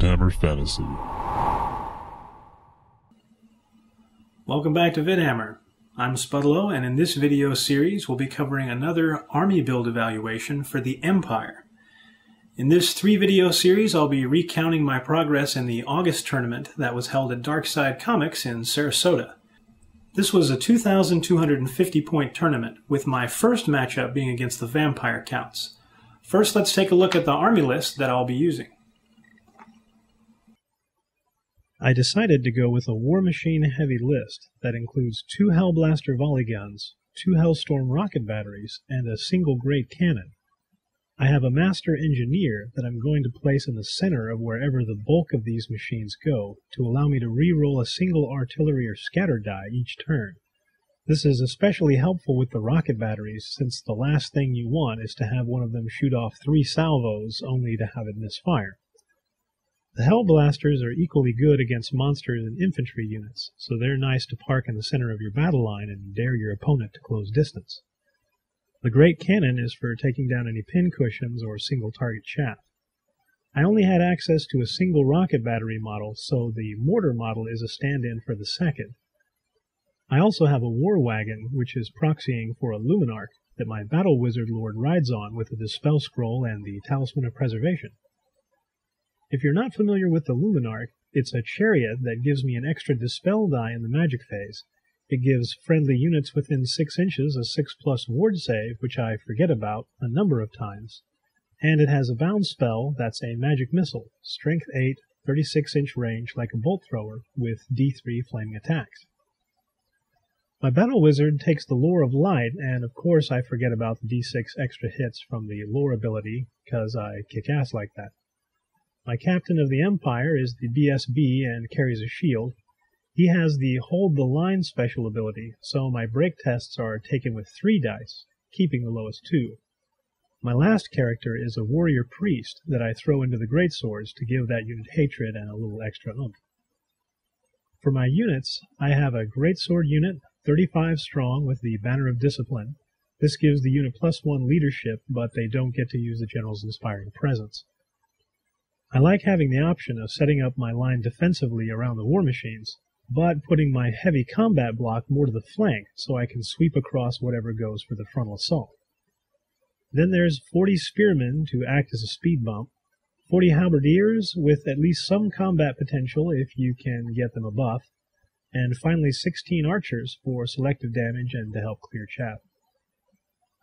Vidhammer Fantasy. Welcome back to Vidhammer. I'm Spudlow, and in this video series we'll be covering another army build evaluation for the Empire. In this 3-video series I'll be recounting my progress in the August tournament that was held at Darkside Comics in Sarasota. This was a 2,250 point tournament, with my first matchup being against the Vampire Counts. First, let's take a look at the army list that I'll be using. I decided to go with a War Machine heavy list that includes 2 Hellblaster volley guns, 2 Hellstorm rocket batteries, and a single Great Cannon. I have a Master Engineer that I'm going to place in the center of wherever the bulk of these machines go to allow me to re-roll a single artillery or scatter die each turn. This is especially helpful with the rocket batteries, since the last thing you want is to have one of them shoot off 3 salvos only to have it misfire. The Hellblasters are equally good against monsters and infantry units, so they're nice to park in the center of your battle line and dare your opponent to close distance. The Great Cannon is for taking down any pincushions or single target chaff. I only had access to a single rocket battery model, so the mortar model is a stand-in for the second. I also have a war wagon, which is proxying for a Luminarch that my Battle Wizard Lord rides on with the Dispel Scroll and the Talisman of Preservation. If you're not familiar with the Luminarch, it's a chariot that gives me an extra Dispel die in the magic phase. It gives friendly units within 6 inches a 6+ ward save, which I forget about a number of times. And it has a bound spell that's a magic missile, strength 8, 36-inch range like a bolt thrower, with D3 flaming attacks. My Battle Wizard takes the Lore of Light, and of course I forget about the D6 extra hits from the Lore ability, because I kick ass like that. My Captain of the Empire is the BSB and carries a shield. He has the Hold the Line special ability, so my break tests are taken with 3 dice, keeping the lowest 2. My last character is a Warrior Priest that I throw into the Greatswords to give that unit hatred and a little extra oomph. For my units, I have a Greatsword unit, 35 strong with the Banner of Discipline. This gives the unit +1 leadership, but they don't get to use the General's Inspiring Presence. I like having the option of setting up my line defensively around the war machines, but putting my heavy combat block more to the flank so I can sweep across whatever goes for the frontal assault. Then there's 40 spearmen to act as a speed bump, 40 halberdiers with at least some combat potential if you can get them a buff, and finally 16 archers for selective damage and to help clear chaff.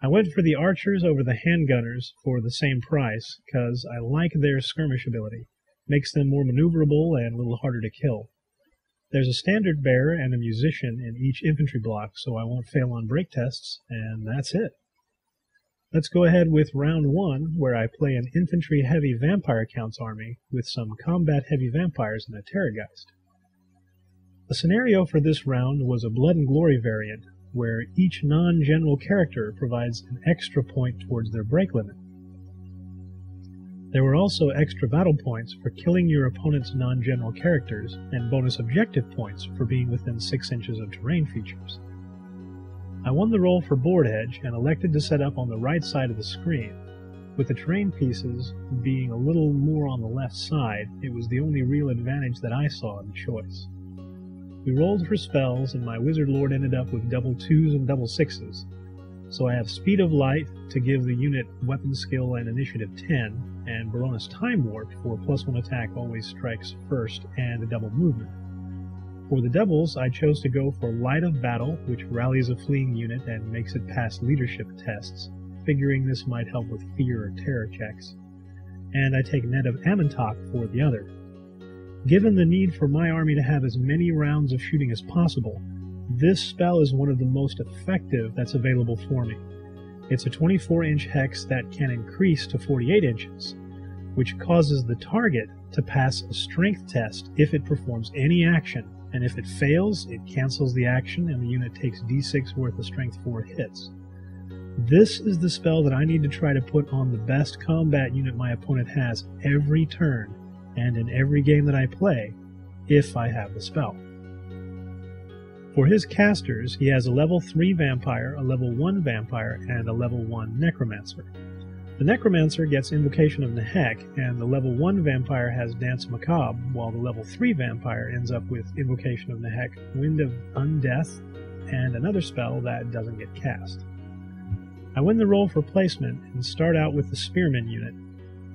I went for the archers over the handgunners for the same price, because I like their skirmish ability. Makes them more maneuverable and a little harder to kill. There's a standard bearer and a musician in each infantry block, so I won't fail on break tests, and that's it. Let's go ahead with round 1, where I play an infantry-heavy Vampire Counts army with some combat-heavy vampires and a Terrorgeist. The scenario for this round was a Blood and Glory variant, where each non-general character provides an extra point towards their break limit. There were also extra battle points for killing your opponent's non-general characters, and bonus objective points for being within 6 inches of terrain features. I won the roll for board edge and elected to set up on the right side of the screen. With the terrain pieces being a little more on the left side, it was the only real advantage that I saw in the choice. We rolled for spells, and my Wizard Lord ended up with double 2s and double 6s. So I have Speed of Light to give the unit Weapon Skill and Initiative 10, and Baroness Time Warp for +1 attack always strikes first and a double movement. For the doubles, I chose to go for Light of Battle, which rallies a fleeing unit and makes it pass leadership tests, figuring this might help with fear or terror checks. And I take Net of Amentok for the other. Given the need for my army to have as many rounds of shooting as possible, this spell is one of the most effective that's available for me. It's a 24-inch hex that can increase to 48 inches, which causes the target to pass a strength test if it performs any action, and if it fails, it cancels the action and the unit takes d6 worth of strength 4 hits. This is the spell that I need to try to put on the best combat unit my opponent has every turn, and in every game that I play, if I have the spell. For his casters, he has a level 3 vampire, a level 1 vampire, and a level 1 necromancer. The Necromancer gets Invocation of Nehek, and the level 1 vampire has Dance Macabre, while the level 3 vampire ends up with Invocation of Nehek, Wind of Undeath, and another spell that doesn't get cast. I win the roll for placement and start out with the Spearman unit.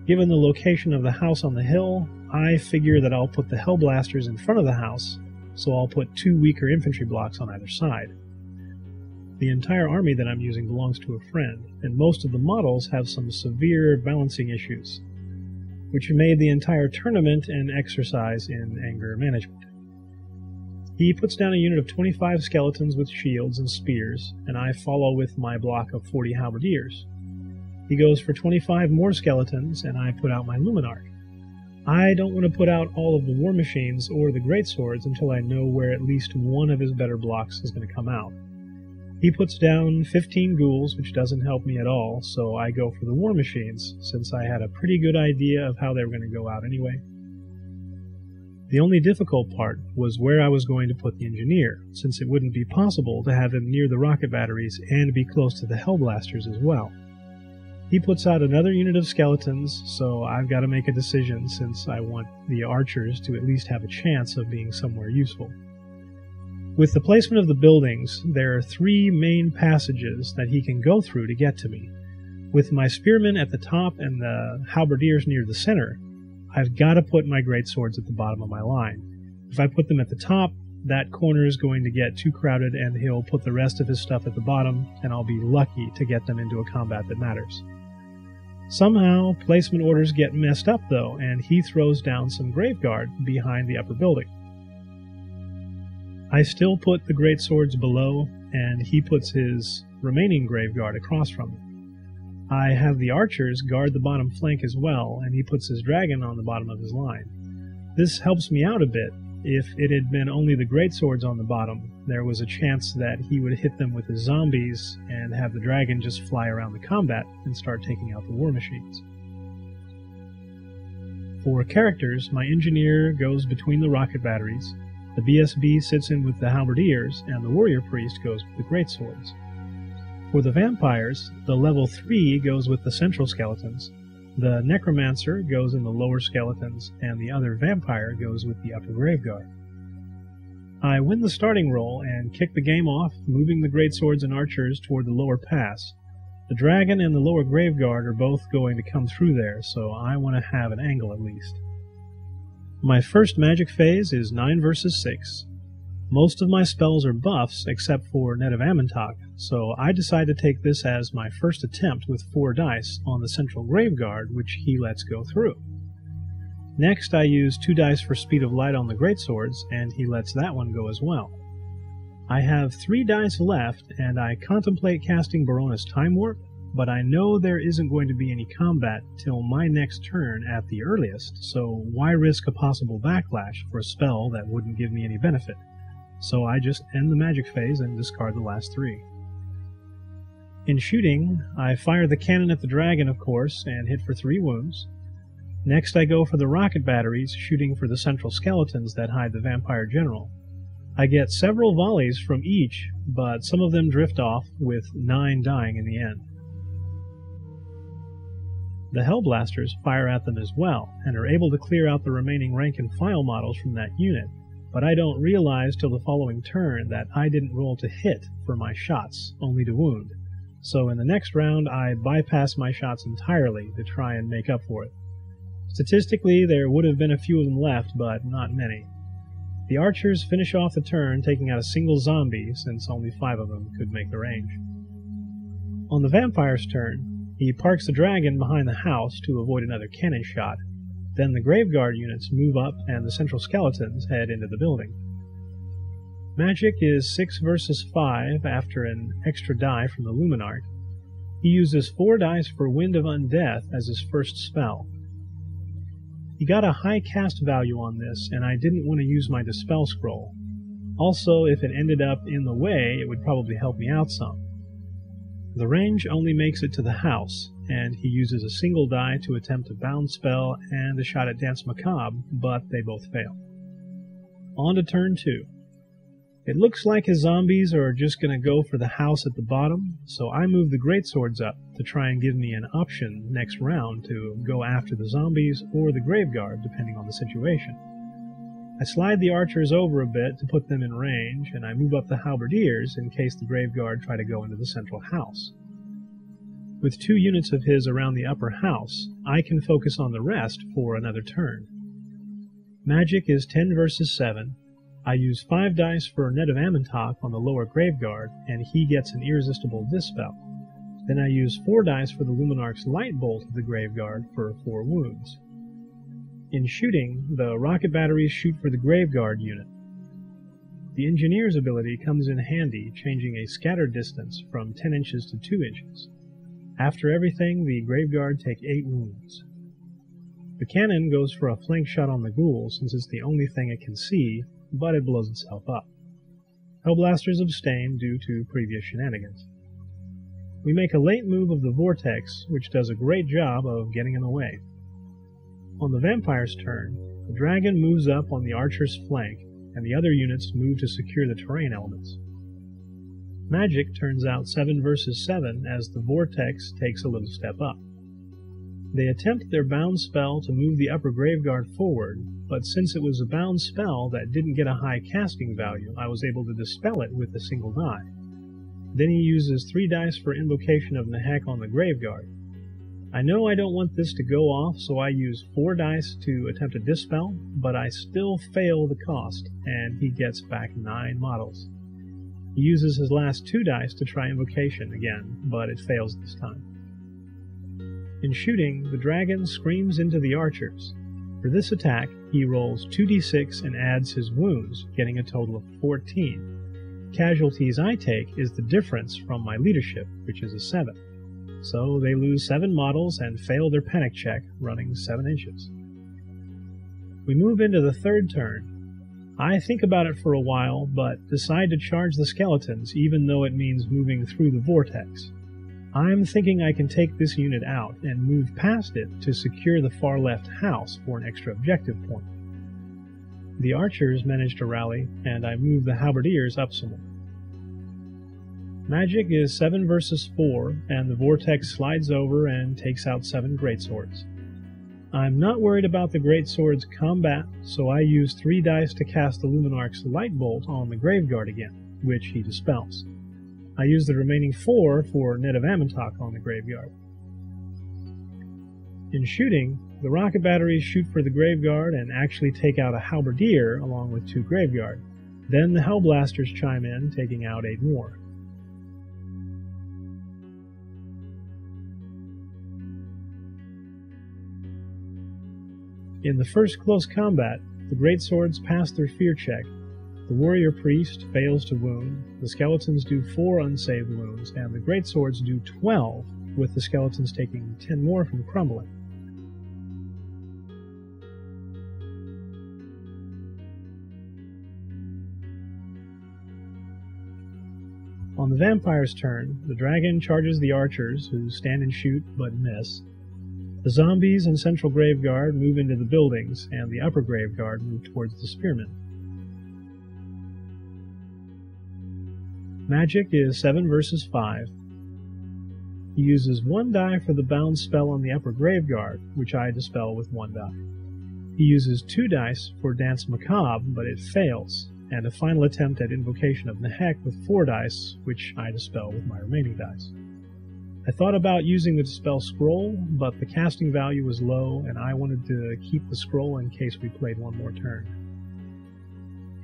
Given the location of the house on the hill, I figure that I'll put the Hellblasters in front of the house, so I'll put 2 weaker infantry blocks on either side. The entire army that I'm using belongs to a friend, and most of the models have some severe balancing issues, which made the entire tournament an exercise in anger management. He puts down a unit of 25 skeletons with shields and spears, and I follow with my block of 40 halberdiers. He goes for 25 more skeletons, and I put out my Luminarch. I don't want to put out all of the war machines or the greatswords until I know where at least one of his better blocks is going to come out. He puts down 15 ghouls, which doesn't help me at all, so I go for the war machines, since I had a pretty good idea of how they were going to go out anyway. The only difficult part was where I was going to put the engineer, since it wouldn't be possible to have him near the rocket batteries and be close to the Hellblasters as well. He puts out another unit of skeletons, so I've got to make a decision since I want the archers to at least have a chance of being somewhere useful. With the placement of the buildings, there are 3 main passages that he can go through to get to me. With my spearmen at the top and the halberdiers near the center, I've got to put my greatswords at the bottom of my line. If I put them at the top, that corner is going to get too crowded and he'll put the rest of his stuff at the bottom, and I'll be lucky to get them into a combat that matters. Somehow, placement orders get messed up though, and he throws down some graveguard behind the upper building. I still put the greatswords below, and he puts his remaining graveguard across from them. I have the archers guard the bottom flank as well, and he puts his dragon on the bottom of his line. This helps me out a bit. If it had been only the greatswords on the bottom, there was a chance that he would hit them with his zombies and have the dragon just fly around the combat and start taking out the war machines. For characters, my engineer goes between the rocket batteries, the BSB sits in with the halberdiers, and the warrior priest goes with the greatswords. For the vampires, the level 3 goes with the central skeletons, the necromancer goes in the lower skeletons, and the other vampire goes with the upper graveguard. I win the starting roll and kick the game off, moving the greatswords and archers toward the lower pass. The dragon and the lower graveguard are both going to come through there, so I want to have an angle at least. My first magic phase is 9 versus 6. Most of my spells are buffs except for Net of Amantok, so I decide to take this as my first attempt with 4 dice on the central graveguard, which he lets go through. Next I use 2 dice for Speed of Light on the greatswords, and he lets that one go as well. I have 3 dice left, and I contemplate casting Baroness Time Warp, but I know there isn't going to be any combat till my next turn at the earliest, so why risk a possible backlash for a spell that wouldn't give me any benefit? So I just end the magic phase and discard the last 3. In shooting, I fire the cannon at the dragon, of course, and hit for 3 wounds. Next I go for the rocket batteries, shooting for the central skeletons that hide the vampire general. I get several volleys from each, but some of them drift off, with 9 dying in the end. The Hellblasters fire at them as well, and are able to clear out the remaining rank-and-file models from that unit, but I don't realize till the following turn that I didn't roll to hit for my shots, only to wound. So in the next round I bypass my shots entirely to try and make up for it. Statistically, there would have been a few of them left, but not many. The archers finish off the turn taking out a single zombie, since only 5 of them could make the range. On the vampire's turn, he parks the dragon behind the house to avoid another cannon shot. Then the graveguard units move up and the central skeletons head into the building. Magic is 6 versus 5 after an extra die from the Luminarch. He uses 4 dice for Wind of Undeath as his first spell. He got a high cast value on this, and I didn't want to use my Dispel Scroll. Also, if it ended up in the way, it would probably help me out some. The range only makes it to the house, and he uses a single die to attempt a bound spell and a shot at Dance Macabre, but they both fail. On to turn 2. It looks like his zombies are just going to go for the house at the bottom, so I move the greatswords up to try and give me an option next round to go after the zombies or the graveguard, depending on the situation. I slide the archers over a bit to put them in range, and I move up the halberdiers in case the graveguard try to go into the central house. With 2 units of his around the upper house, I can focus on the rest for another turn. Magic is 10 versus 7. I use 5 dice for Net of Amantok on the lower graveguard, and he gets an irresistible dispel. Then I use 4 dice for the Luminarch's Light Bolt of the graveguard for 4 wounds. In shooting, the rocket batteries shoot for the graveguard unit. The engineer's ability comes in handy, changing a scatter distance from 10 inches to 2 inches. After everything, the graveguard take 8 wounds. The cannon goes for a flank shot on the ghoul since it's the only thing it can see, but it blows itself up. Hellblasters abstain due to previous shenanigans. We make a late move of the Vortex, which does a great job of getting him away. On the vampire's turn, the dragon moves up on the archer's flank, and the other units move to secure the terrain elements. Magic turns out 7 versus 7 as the Vortex takes a little step up. They attempt their bound spell to move the upper graveguard forward, but since it was a bound spell that didn't get a high casting value, I was able to dispel it with a single die. Then he uses 3 dice for Invocation of Nehek on the graveguard. I know I don't want this to go off, so I use 4 dice to attempt a dispel, but I still fail the cost, and he gets back 9 models. He uses his last 2 dice to try Invocation again, but it fails this time. In shooting, the dragon screams into the archers. For this attack, he rolls 2d6 and adds his wounds, getting a total of 14. Casualties I take is the difference from my leadership, which is a 7. So they lose 7 models and fail their panic check, running 7 inches. We move into the third turn. I think about it for a while, but decide to charge the skeletons even though it means moving through the vortex. I'm thinking I can take this unit out and move past it to secure the far left house for an extra objective point. The archers manage to rally, and I move the halberdiers up some more. Magic is 7 versus 4, and the vortex slides over and takes out 7 greatswords. I'm not worried about the greatsword's combat, so I use 3 dice to cast the Luminarch's Light Bolt on the graveguard again, which he dispels. I use the remaining 4 for Net of Amantok on the graveyard. In shooting, the rocket batteries shoot for the graveguard and actually take out a halberdier along with 2 graveyard. Then the Hellblasters chime in, taking out 8 more. In the first close combat, the greatswords pass their fear check. The warrior priest fails to wound, the skeletons do 4 unsaved wounds, and the greatswords do 12, with the skeletons taking 10 more from crumbling. On the vampire's turn, the dragon charges the archers, who stand and shoot but miss. The zombies and central graveguard move into the buildings, and the upper graveguard move towards the spearmen. Magic is 7 versus 5. He uses 1 die for the bound spell on the upper graveguard, which I dispel with 1 die. He uses 2 dice for Dance Macabre, but it fails, and a final attempt at Invocation of Nehek with 4 dice, which I dispel with my remaining dice. I thought about using the Dispel Scroll, but the casting value was low, and I wanted to keep the scroll in case we played one more turn.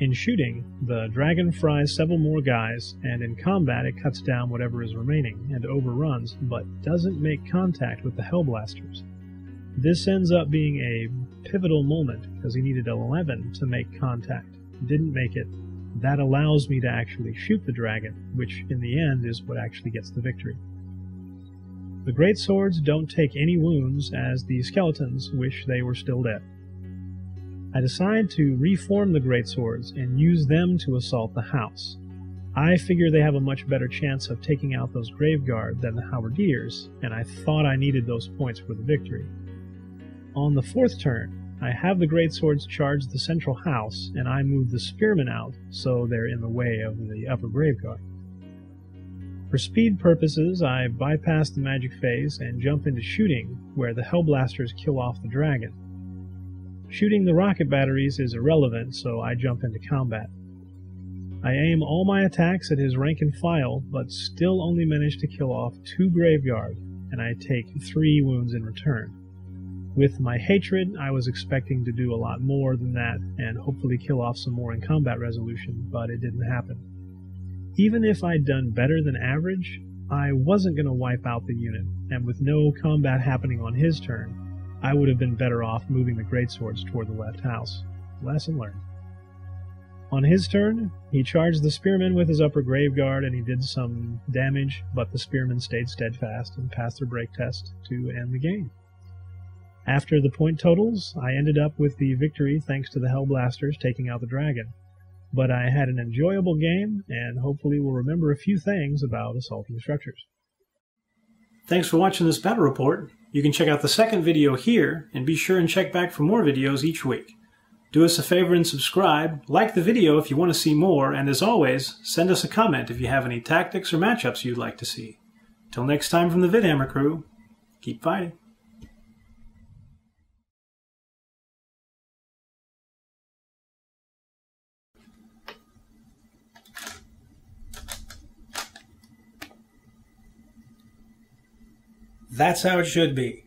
In shooting, the dragon fries several more guys, and in combat it cuts down whatever is remaining, and overruns, but doesn't make contact with the Hellblasters. This ends up being a pivotal moment, because he needed 11 to make contact. Didn't make it. That allows me to actually shoot the dragon, which in the end is what actually gets the victory. The greatswords don't take any wounds, as the skeletons wish they were still dead. I decide to reform the greatswords and use them to assault the house. I figure they have a much better chance of taking out those graveguard than the halberdiers, and I thought I needed those points for the victory. On the 4th turn, I have the greatswords charge the central house, and I move the spearmen out so they're in the way of the upper graveguard. For speed purposes, I bypass the magic phase and jump into shooting, where the Hellblasters kill off the dragon. Shooting the rocket batteries is irrelevant, so I jump into combat. I aim all my attacks at his rank and file, but still only manage to kill off 2 Graveguard, and I take 3 wounds in return. With my hatred, I was expecting to do a lot more than that, and hopefully kill off some more in combat resolution, but it didn't happen. Even if I'd done better than average, I wasn't going to wipe out the unit, and with no combat happening on his turn, I would have been better off moving the greatswords toward the left house. Lesson learned. On his turn, he charged the spearmen with his upper graveguard, and he did some damage, but the spearmen stayed steadfast and passed their break test to end the game. After the point totals, I ended up with the victory thanks to the Hellblasters taking out the dragon. But I had an enjoyable game, and hopefully will remember a few things about assaulting structures. Thanks for watching this battle report. You can check out the second video here, and be sure and check back for more videos each week. Do us a favor and subscribe, like the video if you want to see more, and as always, send us a comment if you have any tactics or matchups you'd like to see. Till next time from the Vidhammer crew, keep fighting. That's how it should be.